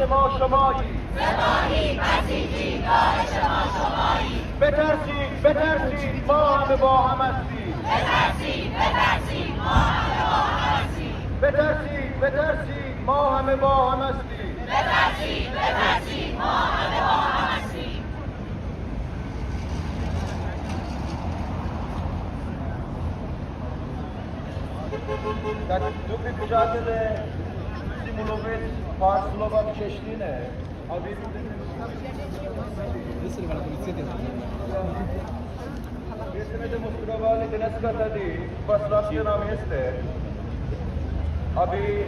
ما شمایی. سپاهی بسیجی داعش ما شمایی. بترسید بترسید ما همه با هم هستیم. بترسید بترسید ما همه با هم هستیم. بترسید بترسید ما همه با هم هستیم. بترسید بترسید ما همه با هم هستیم. در dubbi kuşağı da simulovet Parslova Çeştiğine abi Resme de Mustravale Deneska Tadi Basrafya Nameste Abi